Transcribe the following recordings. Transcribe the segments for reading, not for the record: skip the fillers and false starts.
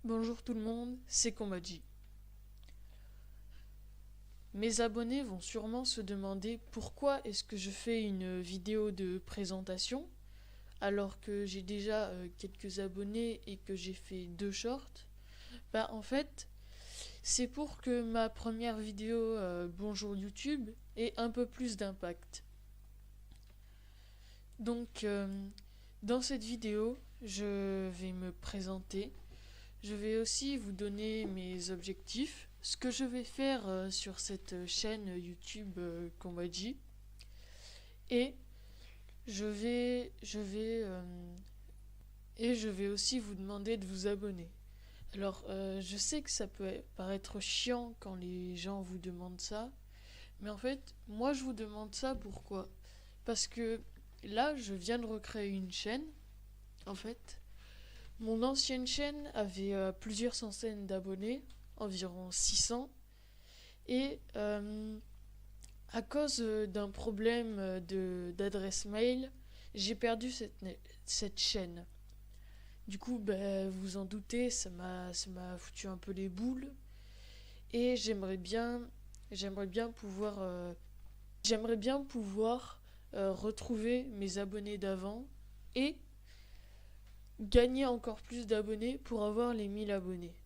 Bonjour tout le monde, c'est Komadji. Mes abonnés vont sûrement se demander pourquoi est-ce que je fais une vidéo de présentation alors que j'ai déjà quelques abonnés et que j'ai fait 2 shorts. En fait, c'est pour que ma première vidéo Bonjour YouTube ait un peu plus d'impact. Donc, dans cette vidéo, je vais me présenter. Je vais aussi vous donner mes objectifs, ce que je vais faire sur cette chaîne YouTube Komadji. Et je vais aussi vous demander de vous abonner. Alors, je sais que ça peut paraître chiant quand les gens vous demandent ça, mais en fait, moi je vous demande ça pourquoi? Parce que là, je viens de recréer une chaîne, en fait. Mon ancienne chaîne avait plusieurs centaines d'abonnés, environ 600, et à cause d'un problème d'adresse mail, j'ai perdu cette chaîne. Du coup, vous en doutez, ça m'a foutu un peu les boules, et j'aimerais bien pouvoir retrouver mes abonnés d'avant et gagner encore plus d'abonnés pour avoir les 1000 abonnés.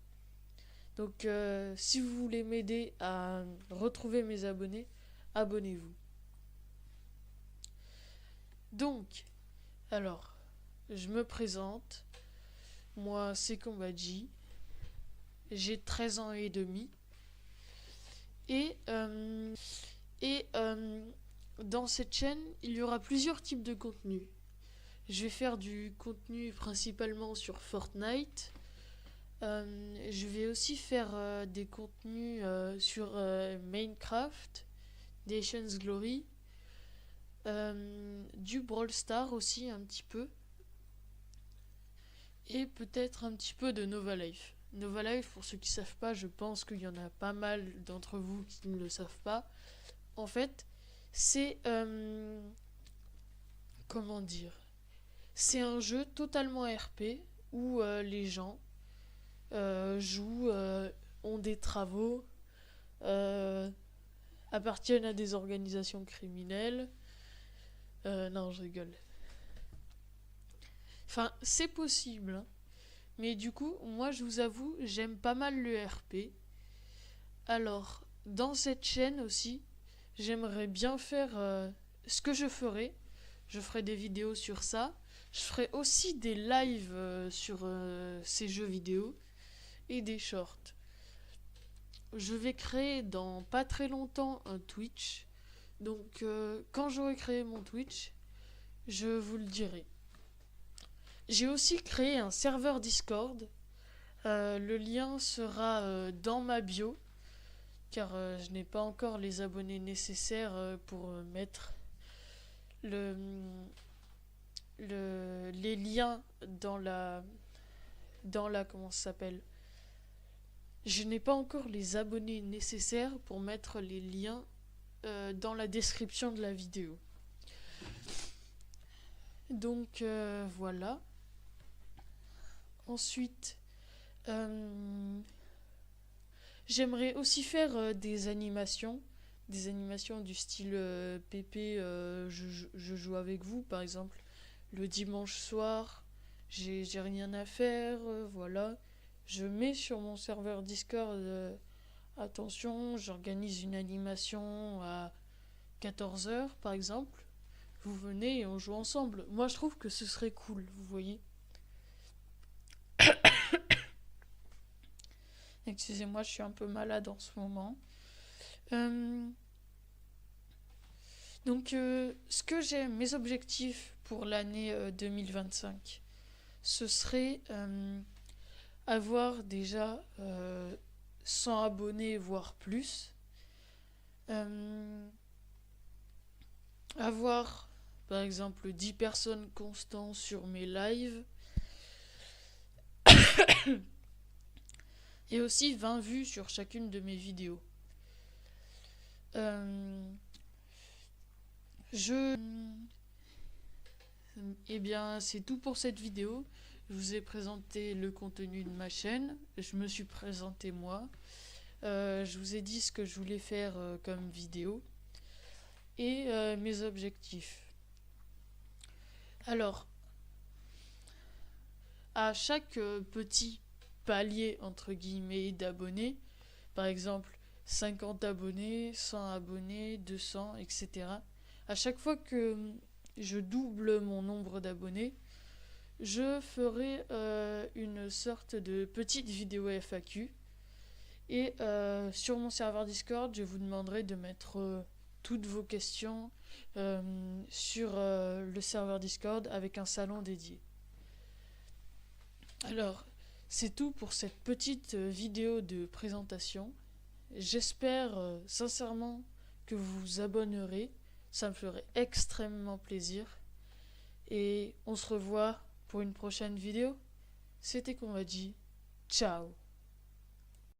Donc, si vous voulez m'aider à retrouver mes abonnés, abonnez-vous. Donc, alors, je me présente. Moi, c'est Komadji. J'ai 13 ans et demi. Et, euh, et dans cette chaîne, il y aura plusieurs types de contenus. Je vais faire du contenu principalement sur Fortnite. Je vais aussi faire des contenus sur Minecraft, Nations Glory, du Brawl Stars aussi un petit peu, et peut-être un petit peu de Nova Life. Nova Life, pour ceux qui ne savent pas, je pense qu'il y en a pas mal d'entre vous qui ne le savent pas. En fait, c'est comment dire, c'est un jeu totalement RP où les gens jouent, ont des travaux, euh, appartiennent à des organisations criminelles. Non, je rigole. Enfin, c'est possible, hein. Mais du coup, moi, je vous avoue, j'aime pas mal le RP. Alors, dans cette chaîne aussi, j'aimerais bien faire ce que je ferai des vidéos sur ça. Je ferai aussi des lives sur ces jeux vidéo et des shorts. Je vais créer dans pas très longtemps un Twitch. Donc, quand j'aurai créé mon Twitch, je vous le dirai. J'ai aussi créé un serveur Discord. Le lien sera dans ma bio, car je n'ai pas encore les abonnés nécessaires pour mettre le, les liens dans la comment ça s'appelle. Je n'ai pas encore les abonnés nécessaires pour mettre les liens dans la description de la vidéo. Donc voilà. Ensuite, j'aimerais aussi faire des animations du style PP, je joue avec vous par exemple, le dimanche soir, j'ai rien à faire, voilà. Je mets sur mon serveur Discord, attention, j'organise une animation à 14 h par exemple. Vous venez et on joue ensemble. Moi je trouve que ce serait cool, vous voyez. Excusez-moi, je suis un peu malade en ce moment. Euh, donc, ce que j'ai, mes objectifs pour l'année 2025, ce serait avoir déjà 100 abonnés, voire plus. Euh, avoir, par exemple, 10 personnes constantes sur mes lives. Et aussi 20 vues sur chacune de mes vidéos. Euh, je... Eh bien, c'est tout pour cette vidéo. Je vous ai présenté le contenu de ma chaîne, je me suis présenté moi, je vous ai dit ce que je voulais faire comme vidéo et mes objectifs. Alors, à chaque petit palier entre guillemets d'abonnés, par exemple 50 abonnés, 100 abonnés, 200, etc. À chaque fois que je double mon nombre d'abonnés, je ferai une sorte de petite vidéo FAQ. Et sur mon serveur Discord, je vous demanderai de mettre toutes vos questions sur le serveur Discord avec un salon dédié. Alors, c'est tout pour cette petite vidéo de présentation. J'espère sincèrement que vous vous abonnerez. Ça me ferait extrêmement plaisir. Et on se revoit pour une prochaine vidéo. C'était Conradi. Ciao.